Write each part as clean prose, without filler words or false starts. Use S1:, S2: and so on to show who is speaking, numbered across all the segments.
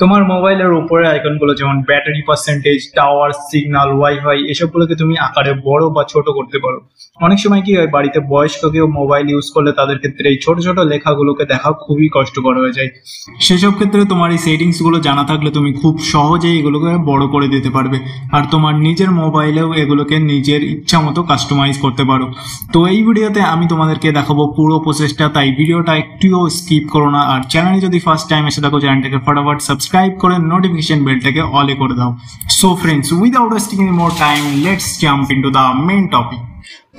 S1: তোমার মোবাইলের উপরে আইকনগুলো যেমন battery percentage, tower, signal, wifi এসবগুলোকে তুমি আকারে বড় বা ছোট করতে পারো। অনেক সময় কি হয়, বাড়িতে বয়স্ক কেউ মোবাইল ইউজ করলে তাদের ক্ষেত্রে এই ছোট ছোট লেখাগুলোকে দেখা খুবই কষ্টকর হয়ে যায়। সেসব ক্ষেত্রে তোমার এই সেটিংস গুলো জানা থাকলে তুমি খুব সহজেই এগুলোকে বড় করে দিতে পারবে, আর তোমার নিজের মোবাইলেও এগুলোকে নিজের ইচ্ছা মতো কাস্টমাইজ করতে পারো। তো এই ভিডিওতে আমি তোমাদেরকে দেখাবো পুরো প্রসেসটা, তাই ভিডিওটা একটুও স্কিপ করো না। আর চ্যানেলে যদি ফার্স্ট টাইম এসে থাকো, চ্যানেলটাকে ফটাফট সাবস্ক্রাইব করে নোটিফিকেশন বেলটাকে অলে করে দাও। So friends, without wasting any more time, let's jump into the main topic.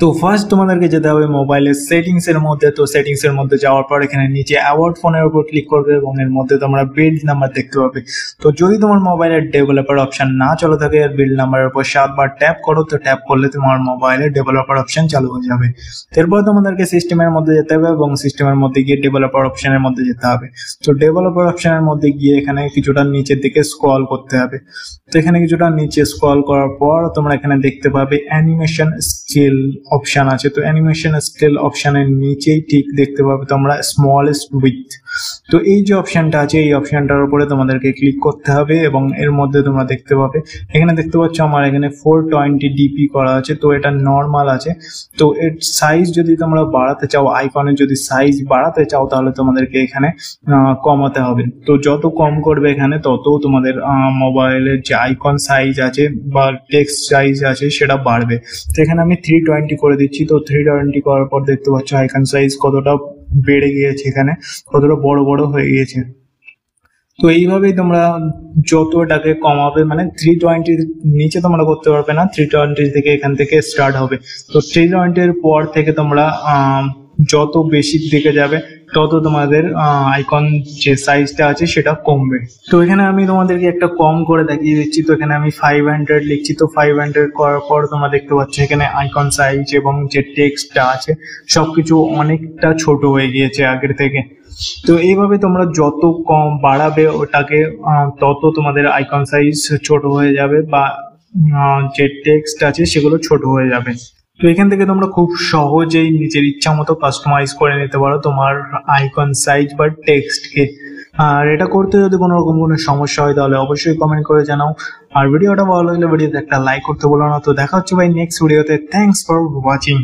S1: তো ফার্স্ট তোমাদেরকে যেতে হবে মোবাইলের সেটিংস এর মধ্যে। তো সেটিংস এর মধ্যে যাওয়ার পর এখানে নিচে অ্যাওয়ার্ড ফোনের উপর ক্লিক করবে এবং এর মধ্যে তোমরা বিল্ড নাম্বার দেখতে পাবে। তো যদি তোমার মোবাইলের ডেভেলপার অপশন না চালু থাকে, আর বিল্ড নাম্বারের উপর 7 বার ট্যাপ করো, তো ট্যাপ করলে তোমার মোবাইলের ডেভেলপার অপশন চালু হয়ে যাবে। এরপর তোমাদেরকে সিস্টেমের মধ্যে যেতে হবে এবং সিস্টেমের মধ্যে গিয়ে ডেভেলপার অপশনের মধ্যে যেতে হবে। তো ডেভেলপার অপশনের মধ্যে গিয়ে এখানে কিছুটা নিচের দিকে স্ক্রল করতে হবে। তো এখানে কিছুটা নিচে স্ক্রল করার পর তোমরা এখানে দেখতে পাবে অ্যানিমেশন স্কেল অপশন আছে। তো অ্যানিমেশন স্কেল অপশনের নিচেই ঠিক দেখতে পাবে তোমরা স্মলেস্ট উইথ। তো এই যে অপশনটা আছে, এই অপশনটার উপরে তোমাদেরকে ক্লিক করতে হবে এবং এর মধ্যে তোমরা দেখতে পাবে, এখানে দেখতে পাচ্ছ আমার এখানে 420 ডিপি করা আছে। তো এটা নর্মাল আছে। তো এর সাইজ যদি তোমরা বাড়াতে চাও, আইকনের যদি সাইজ বাড়াতে চাও, তাহলে তোমাদেরকে এখানে কমাতে হবে। তো যত কম করবে এখানে, তত তোমাদের মোবাইলের যে আইকন সাইজ আছে বা টেক্সট সাইজ আছে সেটা বাড়বে। তো এখানে আমি 320 করে দিচ্ছি। তো 320 করার পর দেখতে পাচ্ছ আইকন সাইজ কতটা বেড়ে গিয়েছে, এখানে কতটা বড় বড় হয়ে গিয়েছে। তো এইভাবেই তোমরা যতটাকে কমাবে, মানে 320 নিচে তোমরা করতে পারবে না, 320 থেকে এখান থেকে স্টার্ট হবে। তো 320 এর পর থেকে তোমরা যত বেশির দিকে যাবে তত তোমাদের আইকন যে সাইজটা আছে সেটা কমবে। তো এখানে আমি তোমাদেরকে একটা কম করে দেখিয়ে দিচ্ছি। তো এখানে আমি 500 লিখছি। তো 500 করার পর তোমরা দেখতে পাচ্ছ এখানে আইকন সাইজ এবং যে টেক্সটটা আছে সবকিছু অনেকটা ছোট হয়ে গিয়েছে আগের থেকে। তো এইভাবে তোমরা যত কম বাড়াবে ওটাকে, তত তোমাদের আইকন সাইজ ছোট হয়ে যাবে বা যে টেক্সট আছে সেগুলো ছোট হয়ে যাবে। তো এখান থেকে তোমরা খুব সহজেই নিজের ইচ্ছা মতো কাস্টমাইজ করে নিতে পারো তোমার আইকন সাইজ বা টেক্সটকে। আর এটা করতে যদি কোনো রকম কোনো সমস্যা হয় তাহলে অবশ্যই কমেন্ট করে জানাও। আর ভিডিওটা ভালো লাগলে ভিডিওতে একটা লাইক করতে বলো না। তো দেখা হচ্ছে ভাই নেক্সট ভিডিওতে। Thanks for watching.